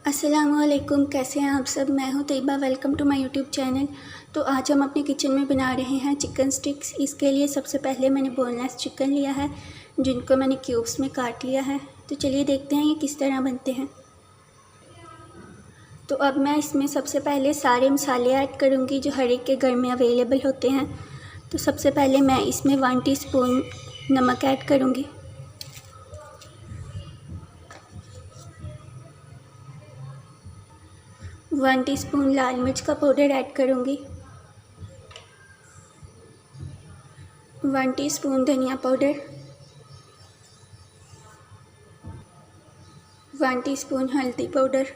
अस्सलाम वालेकुम, कैसे हैं आप सब। मैं हूं Tayyaba, welcome to my YouTube channel. तो आज हम अपने किचन में बना रहे हैं चिकन स्टिक्स। इसके लिए सबसे पहले मैंने बोनलेस चिकन लिया है, जिनको मैंने क्यूब्स में काट लिया है। तो चलिए देखते हैं ये किस तरह बनते हैं। तो अब मैं इसमें सबसे पहले सारे मसाले ऐड करूँगी जो हर एक के घर में अवेलेबल होते हैं। तो सबसे पहले मैं इसमें 1 टीस्पून नमक ऐड करूँगी, 1 टीस्पून लाल मिर्च का पाउडर ऐड करूँगी, 1 टीस्पून धनिया पाउडर, 1 टीस्पून हल्दी पाउडर,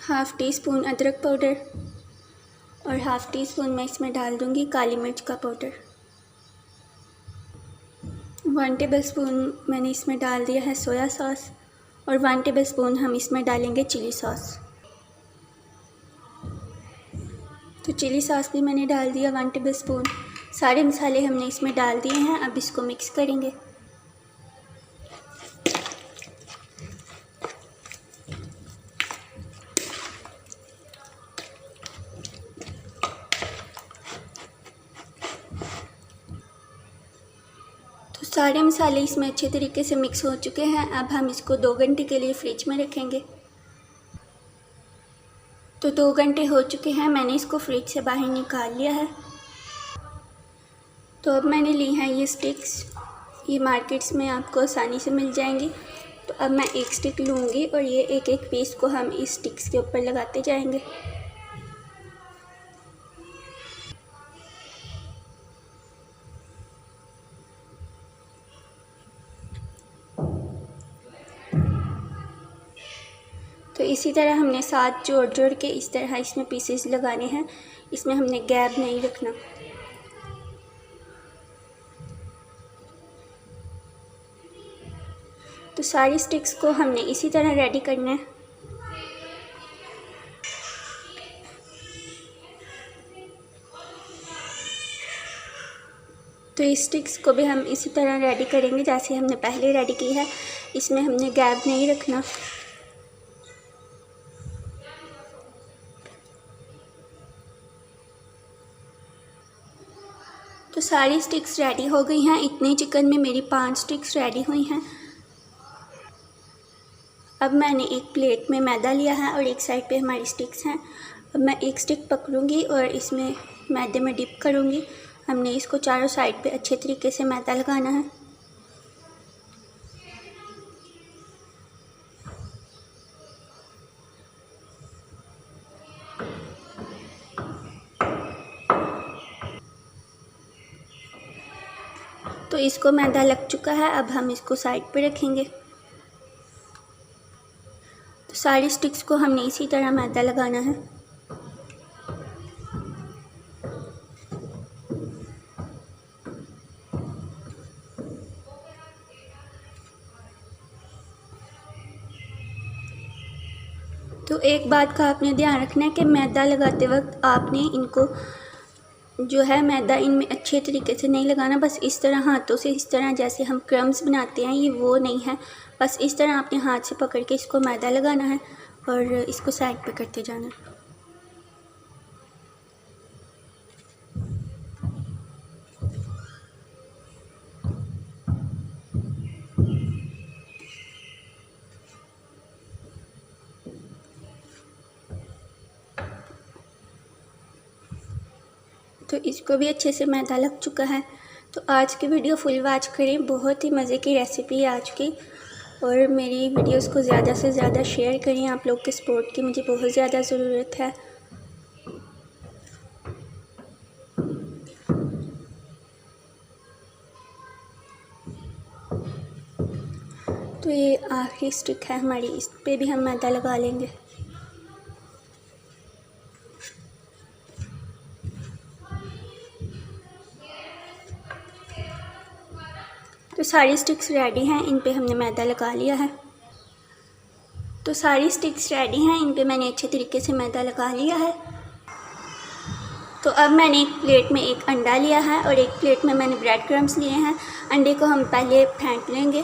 हाफ़ टी स्पून अदरक पाउडर और हाफ़ टी स्पून मैं इसमें डाल दूँगी काली मिर्च का पाउडर। 1 टेबलस्पून मैंने इसमें डाल दिया है सोया सॉस और 1 टेबलस्पून हम इसमें डालेंगे चिली सॉस। तो चिली सॉस भी मैंने डाल दिया 1 टेबलस्पून। सारे मसाले हमने इसमें डाल दिए हैं। अब इसको मिक्स करेंगे। तो सारे मसाले इसमें अच्छे तरीके से मिक्स हो चुके हैं। अब हम इसको 2 घंटे के लिए फ्रिज में रखेंगे। तो 2 घंटे हो चुके हैं, मैंने इसको फ्रिज से बाहर निकाल लिया है। तो अब मैंने ली हैं ये स्टिक्स, ये मार्केट्स में आपको आसानी से मिल जाएंगी। तो अब मैं एक स्टिक लूँगी और ये एक एक पीस को हम इस स्टिक्स के ऊपर लगाते जाएंगे। तो इसी तरह हमने साथ जोड़ जोड़ के इस तरह इसमें पीसेस लगाने हैं। इसमें हमने गैप नहीं रखना। तो सारी स्टिक्स को हमने इसी तरह रेडी करना है। तो इस स्टिक्स को भी हम इसी तरह रेडी करेंगे जैसे हमने पहले रेडी की है। इसमें हमने गैप नहीं रखना। तो सारी स्टिक्स रेडी हो गई हैं। इतने चिकन में मेरी 5 स्टिक्स रेडी हुई हैं। अब मैंने एक प्लेट में मैदा लिया है और एक साइड पे हमारी स्टिक्स हैं। अब मैं एक स्टिक पकड़ूंगी और इसमें मैदे में डिप करूंगी। हमने इसको चारों साइड पे अच्छे तरीके से मैदा लगाना है। तो इसको मैदा लग चुका है। अब हम इसको साइड पे रखेंगे। तो सारी स्टिक्स को हमने इसी तरह मैदा लगाना है। तो एक बात का आपने ध्यान रखना है कि मैदा लगाते वक्त आपने इनको जो है मैदा इनमें अच्छे तरीके से नहीं लगाना। बस इस तरह हाथों से, इस तरह जैसे हम क्रम्स बनाते हैं, ये वो नहीं है। बस इस तरह अपने हाथ से पकड़ के इसको मैदा लगाना है और इसको साइड पे करते जाना है। तो इसको भी अच्छे से मैदा लग चुका है। तो आज की वीडियो फुल वॉच करें, बहुत ही मज़े की रेसिपी है आज की। और मेरी वीडियोस को ज़्यादा से ज़्यादा शेयर करें। आप लोग के सपोर्ट की मुझे बहुत ज़्यादा ज़रूरत है। तो ये आखिरी स्टिक है हमारी, इस पे भी हम मैदा लगा लेंगे। तो सारी स्टिक्स रेडी हैं, इन पे हमने मैदा लगा लिया है। तो सारी स्टिक्स रेडी हैं, इन पे मैंने अच्छे तरीके से मैदा लगा लिया है। तो अब मैंने एक प्लेट में एक अंडा लिया है और एक प्लेट में मैंने ब्रेड क्रम्स लिए हैं। अंडे को हम पहले फेंट लेंगे।